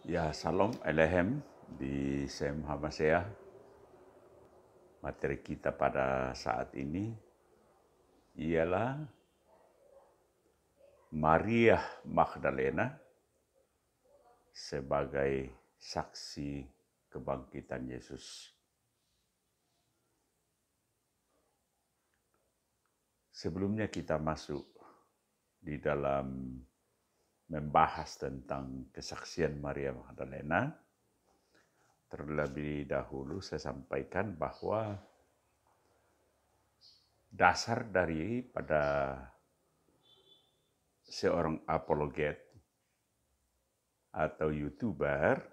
Ya, Salam Elehem di Sem Hamasea. Materi kita pada saat ini ialah Maria Magdalena sebagai saksi kebangkitan Yesus. Sebelumnya kita masuk di dalam membahas tentang kesaksian Maria Magdalena. Terlebih dahulu saya sampaikan bahwa dasar daripada seorang apologet atau YouTuber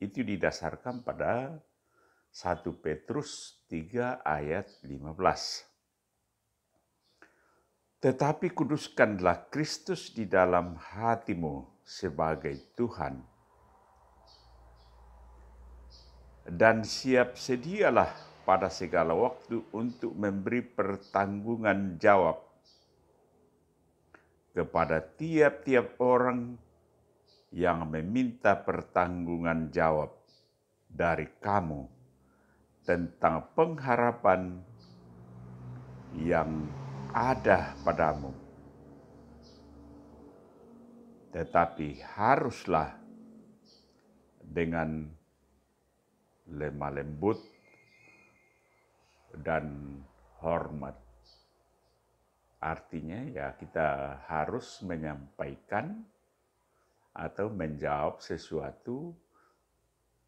itu didasarkan pada 1 Petrus 3 ayat 15. Tetapi kuduskanlah Kristus di dalam hatimu sebagai Tuhan. Dan siap sedialah pada segala waktu untuk memberi pertanggungan jawab kepada tiap-tiap orang yang meminta pertanggungan jawab dari kamu tentang pengharapan yang ada padamu. Tetapi haruslah dengan lemah lembut dan hormat. Artinya ya kita harus menyampaikan atau menjawab sesuatu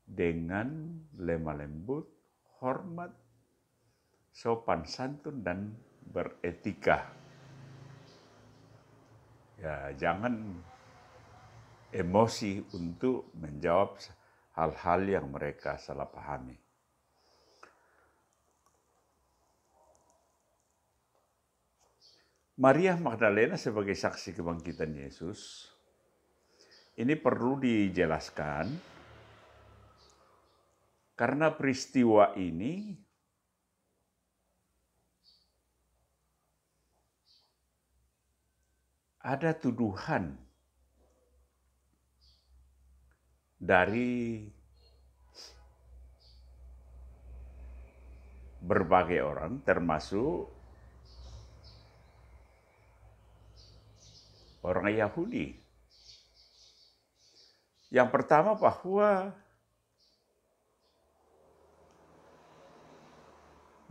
dengan lemah lembut, hormat, sopan santun dan beretika. Ya, jangan emosi untuk menjawab hal-hal yang mereka salah pahami. Maria Magdalena sebagai saksi kebangkitan Yesus, ini perlu dijelaskan karena peristiwa ini ada tuduhan dari berbagai orang, termasuk orang Yahudi. Yang pertama bahwa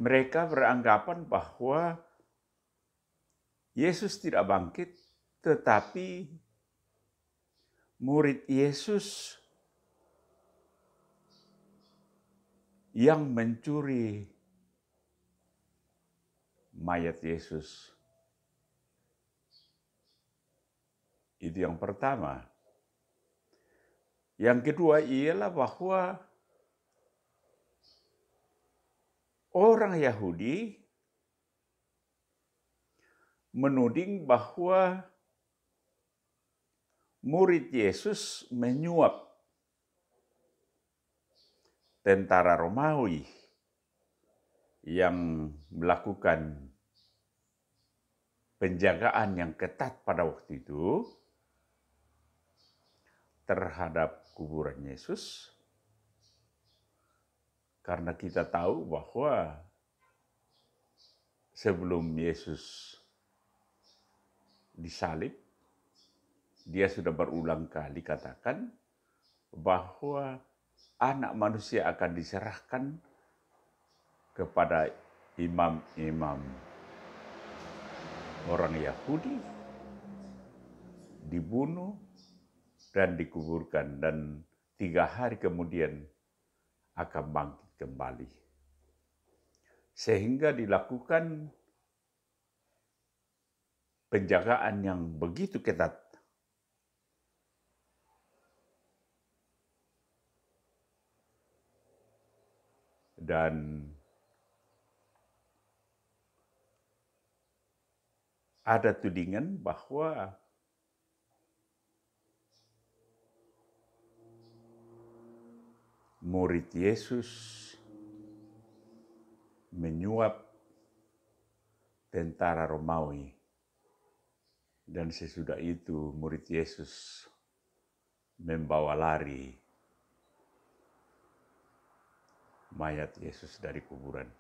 mereka beranggapan bahwa Yesus tidak bangkit, tetapi murid Yesus yang mencuri mayat Yesus. Itu yang pertama. Yang kedua ialah bahwa orang Yahudi menuding bahwa murid Yesus menyuap tentara Romawi yang melakukan penjagaan yang ketat pada waktu itu terhadap kuburan Yesus, karena kita tahu bahwa sebelum Yesus disalib, dia sudah berulang kali katakan bahwa anak manusia akan diserahkan kepada imam-imam orang Yahudi, dibunuh dan dikuburkan, dan 3 hari kemudian akan bangkit kembali. Sehingga dilakukan penjagaan yang begitu ketat. Dan ada tudingan bahwa murid Yesus menyuap tentara Romawi, dan sesudah itu murid Yesus membawa lari mayat Yesus dari kuburan.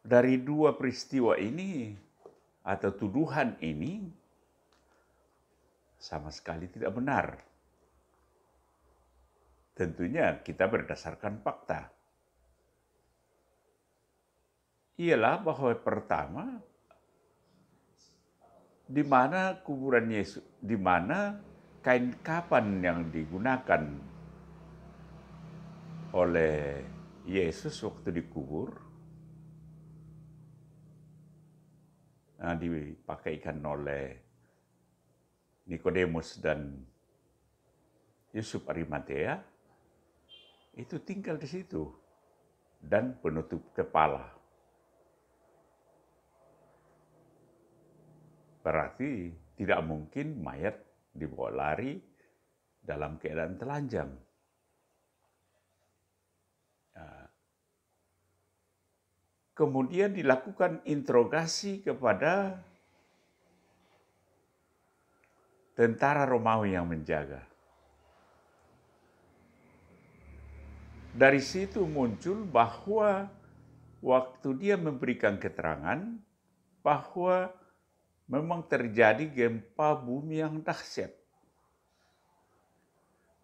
Dari dua peristiwa ini atau tuduhan ini sama sekali tidak benar. Tentunya kita berdasarkan fakta. Ialah bahwa pertama, di mana kuburan Yesus, di mana kain kafan yang digunakan oleh Yesus waktu dikubur, dipakaikan oleh Nikodemus dan Yusuf Arimatea, itu tinggal di situ dan penutup kepala. Berarti tidak mungkin mayat dibawa lari dalam keadaan telanjang. Kemudian dilakukan interogasi kepada tentara Romawi yang menjaga. Dari situ muncul bahwa waktu dia memberikan keterangan bahwa memang terjadi gempa bumi yang dahsyat,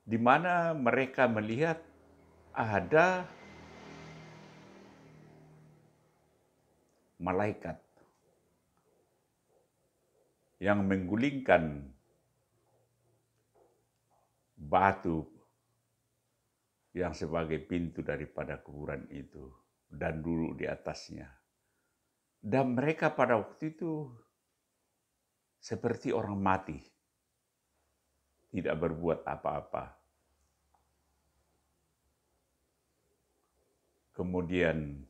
di mana mereka melihat ada malaikat yang menggulingkan batu yang sebagai pintu daripada kuburan itu dan duduk di atasnya. Dan mereka pada waktu itu seperti orang mati, tidak berbuat apa-apa. Kemudian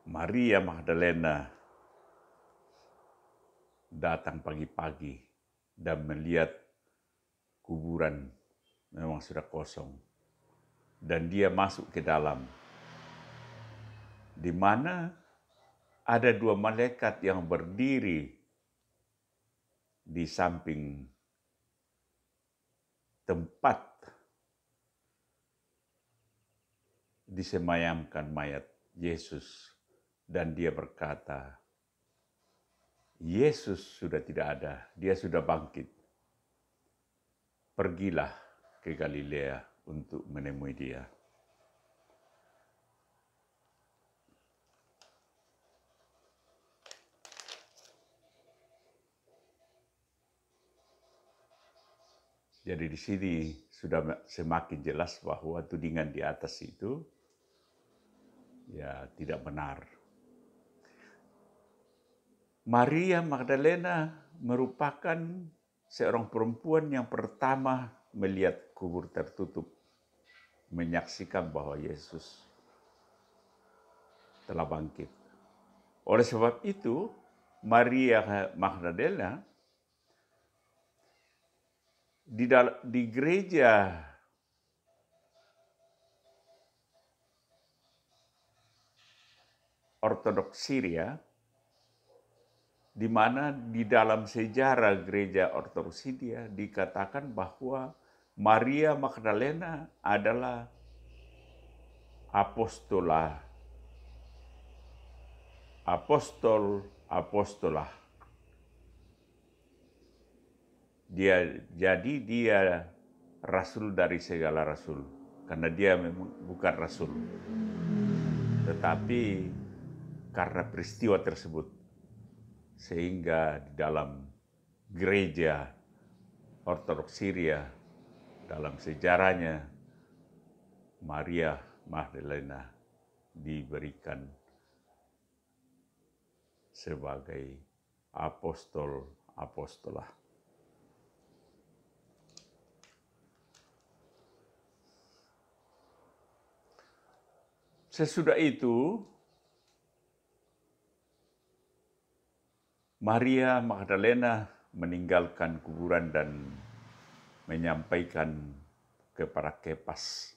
Maria Magdalena datang pagi-pagi dan melihat kuburan memang sudah kosong. Dan dia masuk ke dalam, di mana ada dua malaikat yang berdiri di samping tempat disemayamkan mayat Yesus. Dan dia berkata, Yesus sudah tidak ada, dia sudah bangkit. Pergilah ke Galilea untuk menemui dia. Jadi di sini sudah semakin jelas bahwa tudingan di atas itu ya tidak benar. Maria Magdalena merupakan seorang perempuan yang pertama melihat kubur tertutup, menyaksikan bahwa Yesus telah bangkit. Oleh sebab itu, Maria Magdalena di gereja Ortodoks Syria, di mana di dalam sejarah gereja Ortodoks Syria dikatakan bahwa Maria Magdalena adalah apostolah. Dia rasul dari segala rasul, karena dia memang bukan rasul. Tetapi karena peristiwa tersebut, sehingga di dalam gereja Ortodoks Syria, dalam sejarahnya, Maria Magdalena diberikan sebagai apostolah. Sesudah itu, Maria Magdalena meninggalkan kuburan dan menyampaikan kepada Kepas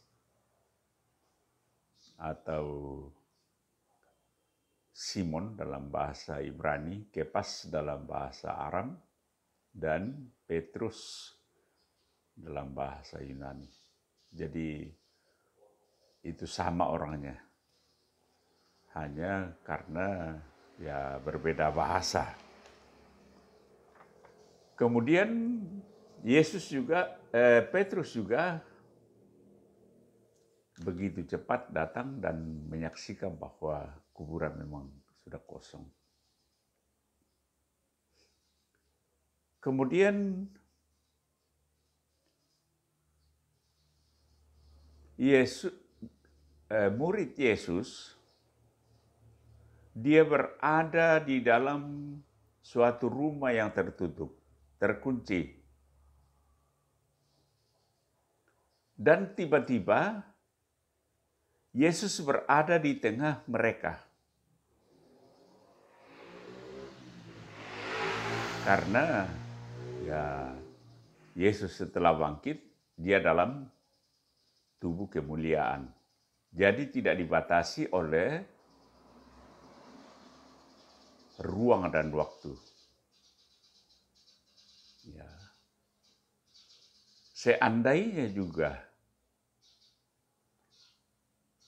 atau Simon dalam bahasa Ibrani, Kepas dalam bahasa Aram, dan Petrus dalam bahasa Yunani. Jadi itu sama orangnya. Hanya karena ya berbeda bahasa. Kemudian Petrus juga begitu cepat datang dan menyaksikan bahwa kuburan memang sudah kosong. Kemudian murid Yesus, dia berada di dalam suatu rumah yang tertutup, terkunci. Dan tiba-tiba Yesus berada di tengah mereka. Karena ya Yesus setelah bangkit, dia dalam tubuh kemuliaan. Jadi tidak dibatasi oleh ruang dan waktu. Ya. Seandainya juga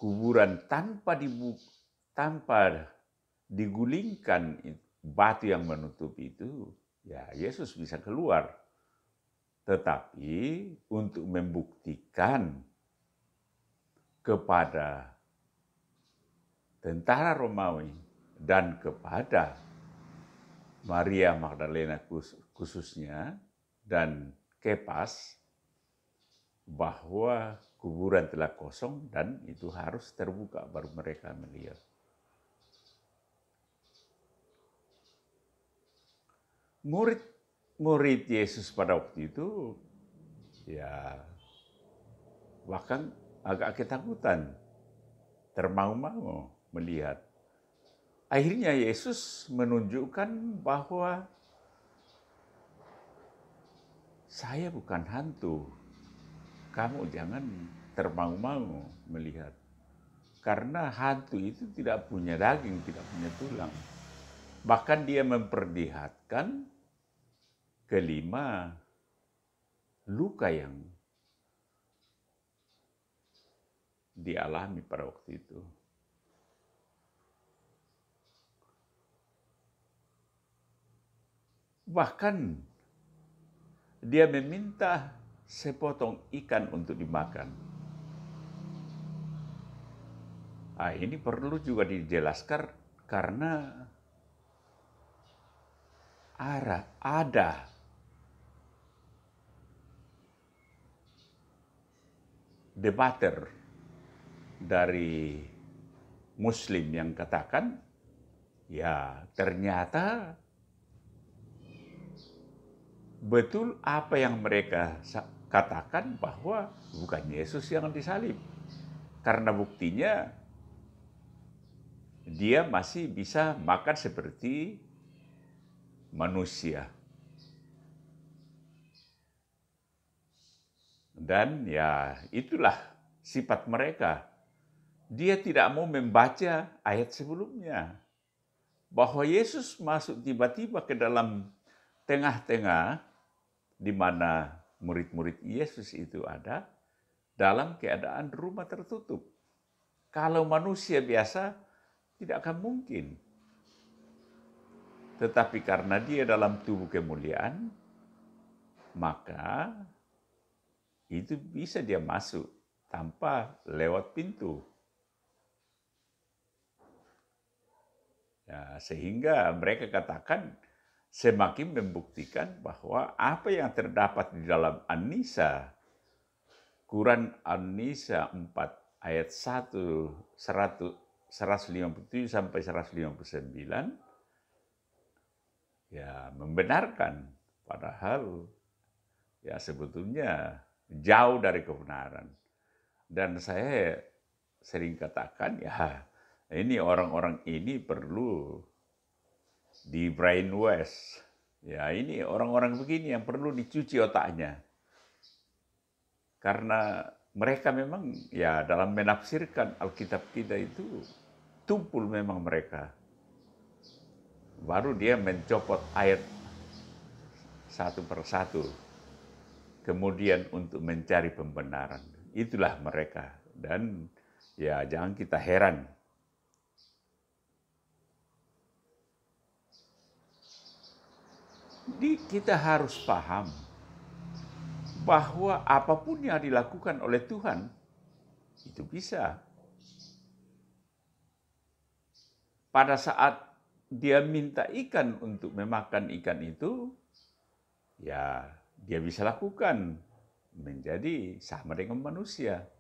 kuburan tanpa digulingkan batu yang menutup itu, ya Yesus bisa keluar. Tetapi untuk membuktikan kepada tentara Romawi dan kepada Maria Magdalena khususnya dan Kepas bahwa kuburan telah kosong dan itu harus terbuka baru mereka melihat. Murid Yesus pada waktu itu ya bahkan agak ketakutan, termangu-mangu melihat. Akhirnya Yesus menunjukkan bahwa saya bukan hantu. Kamu jangan termangu-mangu melihat. Karena hantu itu tidak punya daging, tidak punya tulang. Bahkan dia memperlihatkan kelima luka yang dialami pada waktu itu. Bahkan dia meminta sepotong ikan untuk dimakan. Ini perlu juga dijelaskan karena ada debater dari Muslim yang katakan, ya ternyata betul apa yang mereka katakan bahwa bukan Yesus yang disalib. Karena buktinya dia masih bisa makan seperti manusia. Dan ya itulah sifat mereka. Dia tidak mau membaca ayat sebelumnya. Bahwa Yesus masuk tiba-tiba ke dalam tengah-tengah di mana murid-murid Yesus itu ada dalam keadaan rumah tertutup. Kalau manusia biasa tidak akan mungkin. Tetapi karena dia dalam tubuh kemuliaan, maka itu bisa dia masuk tanpa lewat pintu. Ya, sehingga mereka katakan semakin membuktikan bahwa apa yang terdapat di dalam An-Nisa, Quran An-Nisa 4 ayat 157 sampai 159, ya membenarkan, padahal ya sebetulnya jauh dari kebenaran. Dan saya sering katakan ya ini orang-orang ini perlu di brainwash. Ya ini orang-orang begini yang perlu dicuci otaknya. Karena mereka memang ya dalam menafsirkan Alkitab kita itu tumpul memang mereka. Baru dia mencopot ayat satu persatu. Kemudian untuk mencari pembenaran. Itulah mereka. Dan ya jangan kita heran. Kita harus paham bahwa apapun yang dilakukan oleh Tuhan itu bisa. Pada saat dia minta ikan untuk memakan ikan itu, ya dia bisa lakukan menjadi sama dengan manusia.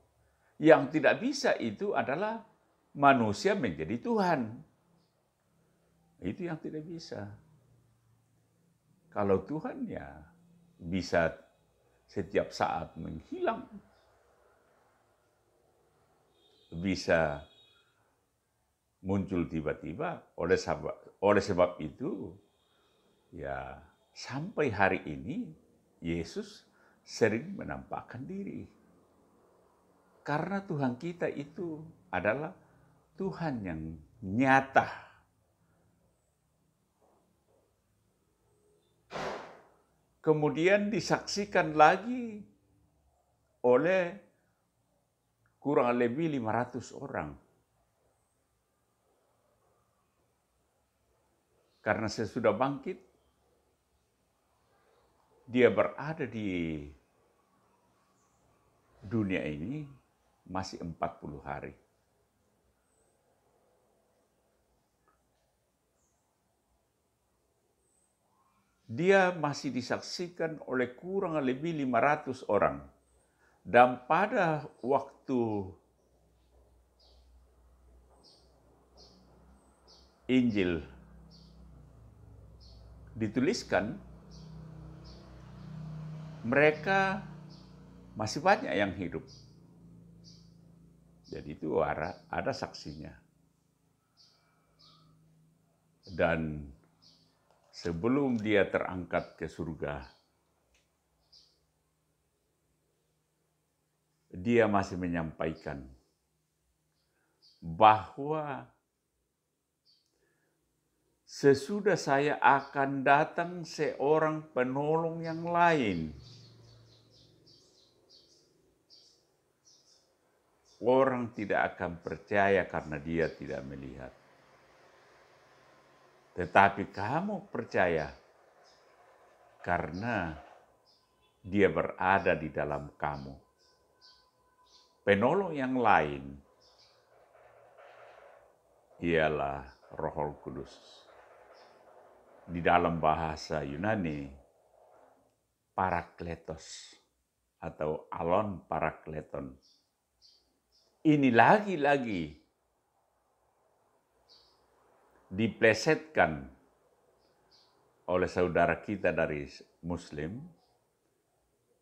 Yang tidak bisa itu adalah manusia menjadi Tuhan. Itu yang tidak bisa. Kalau Tuhan ya bisa setiap saat menghilang. Bisa muncul tiba-tiba. Oleh sebab itu, ya sampai hari ini Yesus sering menampakkan diri. Karena Tuhan kita itu adalah Tuhan yang nyata. Kemudian disaksikan lagi oleh kurang lebih 500 orang. Karena sesudah bangkit, dia berada di dunia ini masih 40 hari. Dia masih disaksikan oleh kurang lebih 500 orang. Dan pada waktu Injil dituliskan, mereka masih banyak yang hidup. Jadi itu ada saksinya. Dan sebelum dia terangkat ke surga, dia masih menyampaikan bahwa sesudah saya akan datang seorang penolong yang lain. Orang tidak akan percaya karena dia tidak melihat. Tetapi kamu percaya karena dia berada di dalam kamu. Penolong yang lain ialah Roh Kudus. Di dalam bahasa Yunani, Parakletos atau Alon Parakleton. Ini lagi-lagi diplesetkan oleh saudara kita dari Muslim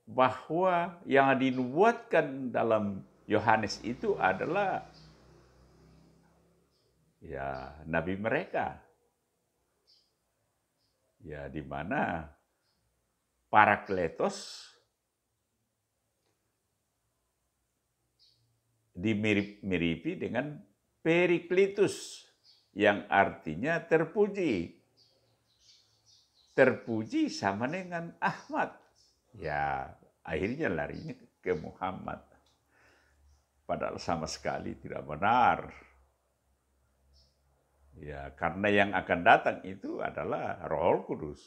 bahwa yang dinubuatkan dalam Yohanes itu adalah ya nabi mereka. Ya di mana Parakletos dimirip-miripi dengan Periklitus yang artinya terpuji. Terpuji sama dengan Ahmad. Ya, akhirnya larinya ke Muhammad. Padahal sama sekali tidak benar. Ya, karena yang akan datang itu adalah Roh Kudus.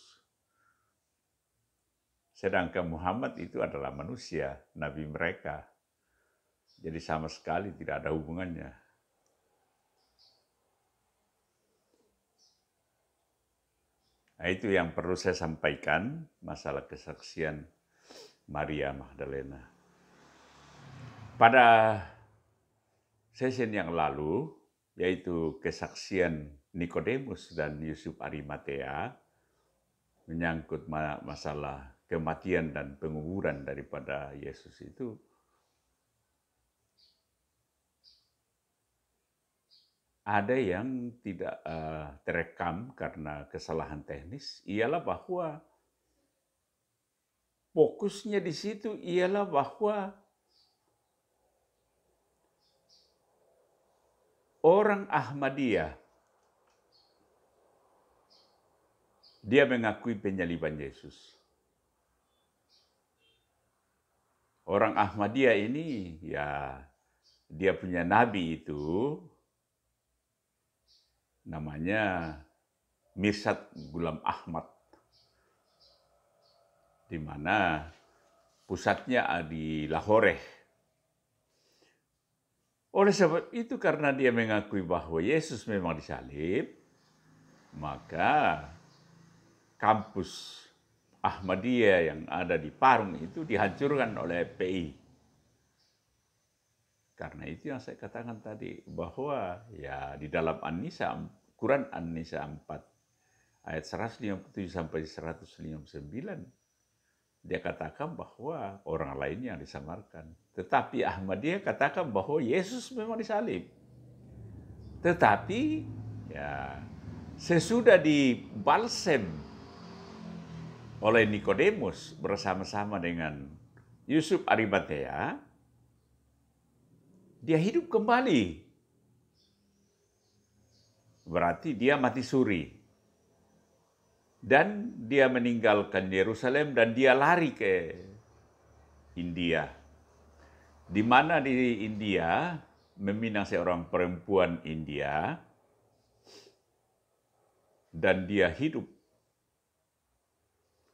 Sedangkan Muhammad itu adalah manusia, nabi mereka. Jadi sama sekali tidak ada hubungannya. Nah, itu yang perlu saya sampaikan, masalah kesaksian Maria Magdalena. Pada sesi yang lalu, yaitu kesaksian Nikodemus dan Yusuf Arimatea, menyangkut masalah kematian dan penguburan daripada Yesus itu, ada yang tidak terekam karena kesalahan teknis, ialah bahwa fokusnya di situ ialah bahwa orang Ahmadiyah, dia mengakui penyaliban Yesus. orang Ahmadiyah ini ya dia punya nabi itu namanya Mirsad Ghulam Ahmad, di mana pusatnya di Lahore. Oleh sebab itu, karena dia mengakui bahwa Yesus memang disalib, maka kampus Ahmadiyah yang ada di Parung itu dihancurkan oleh FPI. Karena itu yang saya katakan tadi, bahwa ya di dalam An-Nisa, Quran An-Nisa 4 ayat 157 sampai 159, dia katakan bahwa orang lain yang disamarkan. Tetapi Ahmadiyah katakan bahwa Yesus memang disalib. Tetapi ya sesudah dibalsem oleh Nikodemus bersama-sama dengan Yusuf Arimatea, dia hidup kembali. Berarti dia mati suri. Dan dia meninggalkan Yerusalem dan dia lari ke India. Di mana di India meminang seorang perempuan India dan dia hidup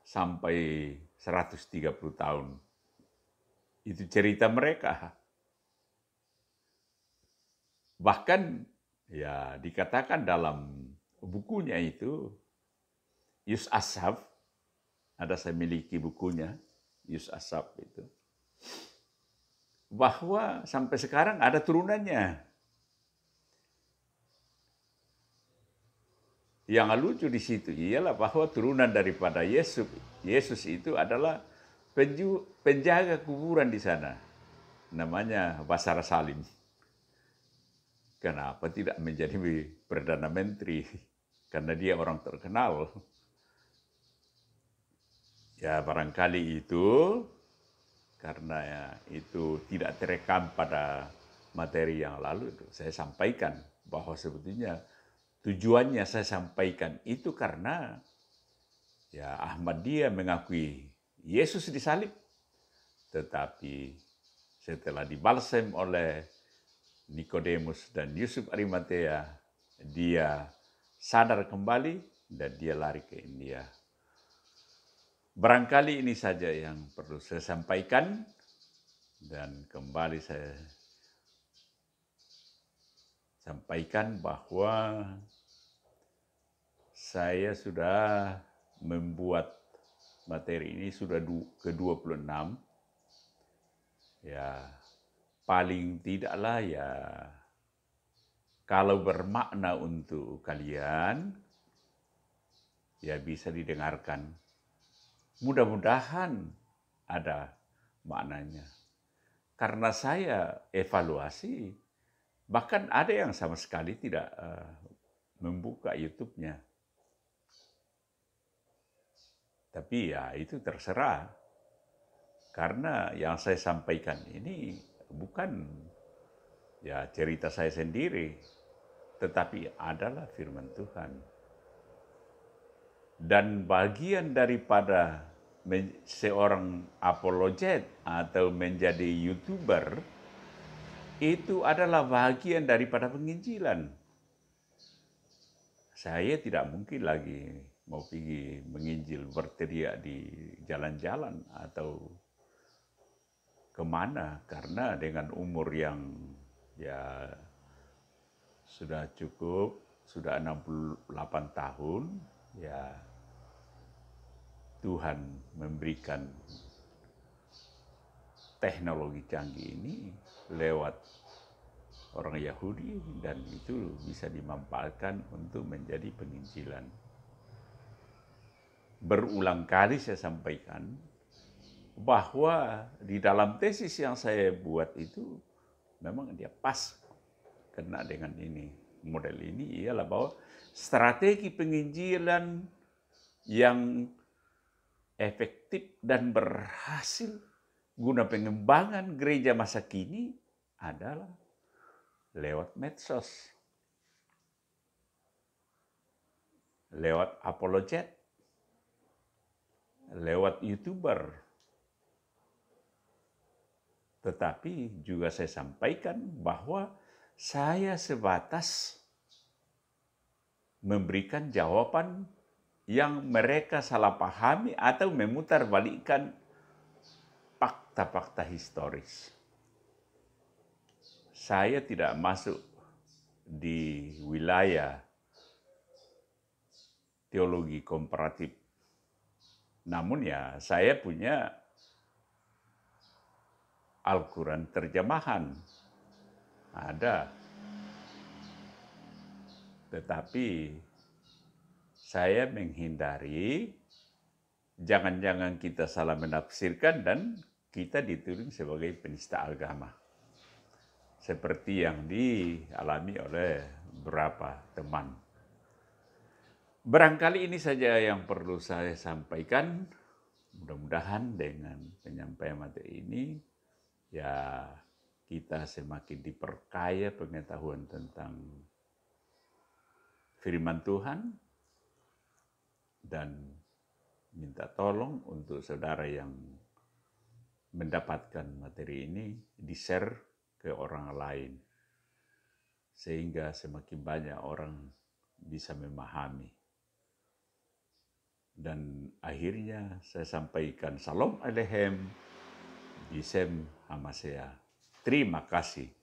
sampai 130 tahun. Itu cerita mereka. Bahkan ya dikatakan dalam bukunya itu, Yus Ashab, ada saya miliki bukunya, Yus Ashab itu, bahwa sampai sekarang ada turunannya. Yang lucu di situ ialah bahwa turunan daripada Yesus itu adalah penjaga kuburan di sana. Namanya Basara Salim. Kenapa tidak menjadi Perdana Menteri? Karena dia orang terkenal. Ya barangkali itu karena ya, itu tidak terekam pada materi yang lalu, saya sampaikan bahwa sebetulnya tujuannya saya sampaikan itu karena ya Ahmadiyah mengakui Yesus disalib, tetapi setelah dibalsem oleh Nikodemus dan Yusuf Arimatea, dia sadar kembali dan dia lari ke India. Barangkali ini saja yang perlu saya sampaikan, dan kembali saya sampaikan bahwa saya sudah membuat materi ini sudah ke-26. Ya, paling tidaklah ya kalau bermakna untuk kalian, ya bisa didengarkan. Mudah-mudahan ada maknanya. Karena saya evaluasi, bahkan ada yang sama sekali tidak membuka YouTube-nya. Tapi ya itu terserah. Karena yang saya sampaikan ini bukan ya cerita saya sendiri, tetapi adalah firman Tuhan. Dan bagian daripada seorang apologet atau menjadi YouTuber itu adalah bagian daripada penginjilan. Saya tidak mungkin lagi mau pergi menginjil berteriak di jalan-jalan atau kemana, karena dengan umur yang ya sudah cukup, sudah 68 tahun, ya Tuhan memberikan teknologi canggih ini lewat orang Yahudi, dan itu bisa dimanfaatkan untuk menjadi penginjilan. Berulang kali saya sampaikan bahwa di dalam tesis yang saya buat itu memang dia pas kena dengan ini. Model ini ialah bahwa strategi penginjilan yang efektif dan berhasil guna pengembangan gereja masa kini adalah lewat medsos, lewat apologet, lewat YouTuber. Tetapi juga saya sampaikan bahwa saya sebatas memberikan jawaban yang mereka salah pahami atau memutarbalikkan fakta-fakta historis. Saya tidak masuk di wilayah teologi komparatif. Namun ya saya punya Al-Quran terjemahan. Ada. Tetapi saya menghindari jangan-jangan kita salah menafsirkan dan kita dituduh sebagai penista agama. Seperti yang dialami oleh beberapa teman. Barangkali ini saja yang perlu saya sampaikan. Mudah-mudahan dengan penyampaian materi ini, ya kita semakin diperkaya pengetahuan tentang firman Tuhan, dan minta tolong untuk saudara yang mendapatkan materi ini di-share ke orang lain, sehingga semakin banyak orang bisa memahami. Dan akhirnya saya sampaikan Shalom Aleichem, Bisem Hamasea. Terima kasih.